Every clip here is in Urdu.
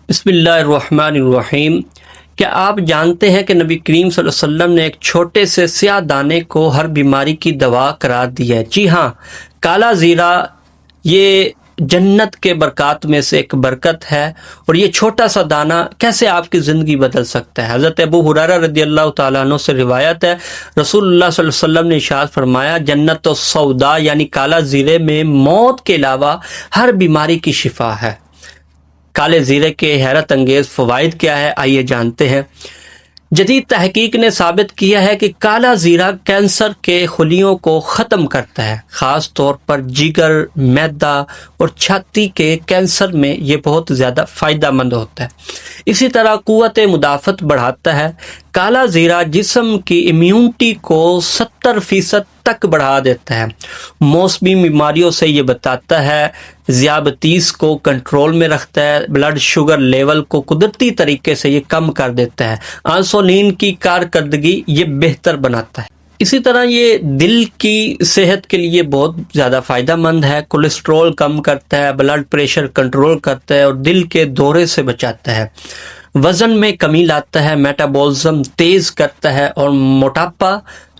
بسم اللہ الرحمن الرحیم۔ کیا آپ جانتے ہیں کہ نبی کریم صلی اللہ علیہ وسلم نے ایک چھوٹے سے سیاہ دانے کو ہر بیماری کی دوا قرار دیا ہے؟ جی ہاں، کالا زیرہ یہ جنت کے برکات میں سے ایک برکت ہے، اور یہ چھوٹا سا دانہ کیسے آپ کی زندگی بدل سکتا ہے۔ حضرت ابو ہریرہ رضی اللہ تعالیٰ عنہ سے روایت ہے، رسول اللہ صلی اللہ علیہ وسلم نے ارشاد فرمایا، جنت السودا یعنی کالا زیرے میں موت کے علاوہ ہر بیماری کی شفا ہے۔ کالے زیرے کے حیرت انگیز فوائد کیا ہے، آئیے جانتے ہیں۔ جدید تحقیق نے ثابت کیا ہے کہ کالا زیرہ کینسر کے خلیوں کو ختم کرتا ہے، خاص طور پر جگر، معدہ اور چھاتی کے کینسر میں یہ بہت زیادہ فائدہ مند ہوتا ہے۔ اسی طرح قوت مدافعت بڑھاتا ہے۔ کالا زیرہ جسم کی امیونٹی کو 70% تک بڑھا دیتا ہے۔ موسمی بیماریوں سے یہ بتاتا ہے، ذیابطیس کو کنٹرول میں رکھتا ہے، بلڈ شوگر لیول کو قدرتی طریقے سے یہ کم کر دیتا ہے، انسولین کی کارکردگی یہ بہتر بناتا ہے۔ اسی طرح یہ دل کی صحت کے لیے بہت زیادہ فائدہ مند ہے، کولیسٹرول کم کرتا ہے، بلڈ پریشر کنٹرول کرتا ہے اور دل کے دورے سے بچاتا ہے، وزن میں کمی لاتا ہے، میٹابولزم تیز کرتا ہے اور موٹاپا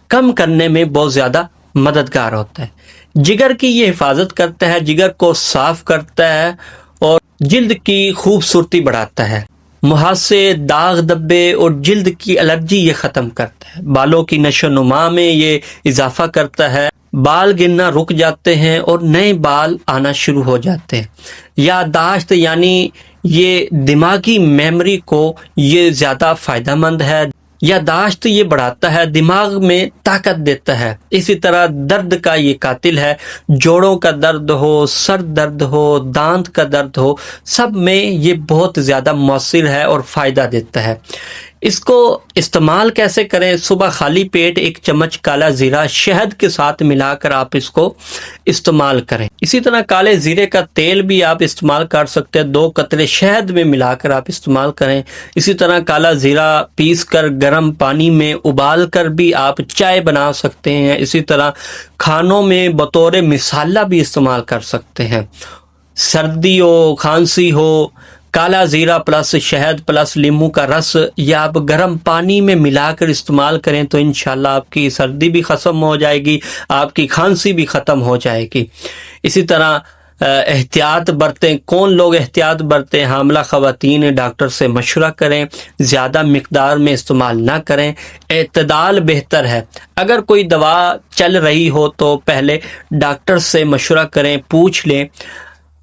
کم کرنے میں بہت زیادہ مددگار ہوتا ہے۔ جگر کی یہ حفاظت کرتا ہے، جگر کو صاف کرتا ہے اور جلد کی خوبصورتی بڑھاتا ہے، مہاسے، داغ دھبے اور جلد کی الرجی یہ ختم کرتا ہے، بالوں کی نشو و نما میں یہ اضافہ کرتا ہے، بال گرنا رک جاتے ہیں اور نئے بال آنا شروع ہو جاتے ہیں۔ یادداشت یعنی یہ دماغی میموری کو یہ زیادہ فائدہ مند ہے، یادداشت یہ بڑھاتا ہے، دماغ میں طاقت دیتا ہے۔ اسی طرح درد کا یہ قاتل ہے، جوڑوں کا درد ہو، سر درد ہو، دانت کا درد ہو، سب میں یہ بہت زیادہ مؤثر ہے اور فائدہ دیتا ہے۔ اس کو استعمال کیسے کریں؟ صبح خالی پیٹ 1 چمچ کالا زیرہ شہد کے ساتھ ملا کر آپ اس کو استعمال کریں۔ اسی طرح کالے زیرے کا تیل بھی آپ استعمال کر سکتے ہیں، 2 قطرے شہد میں ملا کر آپ استعمال کریں۔ اسی طرح کالا زیرہ پیس کر گرم پانی میں ابال کر بھی آپ چائے بنا سکتے ہیں۔ اسی طرح کھانوں میں بطور مسالہ بھی استعمال کر سکتے ہیں۔ سردی ہو، کھانسی ہو، کالا زیرہ پلس شہد پلس لیموں کا رس یہ آپ گرم پانی میں ملا کر استعمال کریں تو انشاءاللہ آپ کی سردی بھی ختم ہو جائے گی، آپ کی کھانسی بھی ختم ہو جائے گی۔ اسی طرح احتیاط برتیں۔ کون لوگ احتیاط برتیں؟ حاملہ خواتین ڈاکٹر سے مشورہ کریں، زیادہ مقدار میں استعمال نہ کریں، اعتدال بہتر ہے۔ اگر کوئی دوا چل رہی ہو تو پہلے ڈاکٹر سے مشورہ کریں، پوچھ لیں۔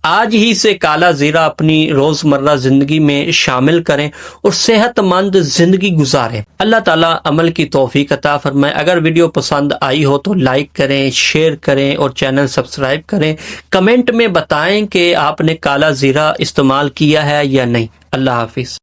آج ہی سے کالا زیرہ اپنی روزمرہ زندگی میں شامل کریں اور صحت مند زندگی گزاریں۔ اللہ تعالیٰ عمل کی توفیق عطا فرمائے۔ اگر ویڈیو پسند آئی ہو تو لائک کریں، شیئر کریں اور چینل سبسکرائب کریں۔ کمنٹ میں بتائیں کہ آپ نے کالا زیرہ استعمال کیا ہے یا نہیں۔ اللہ حافظ۔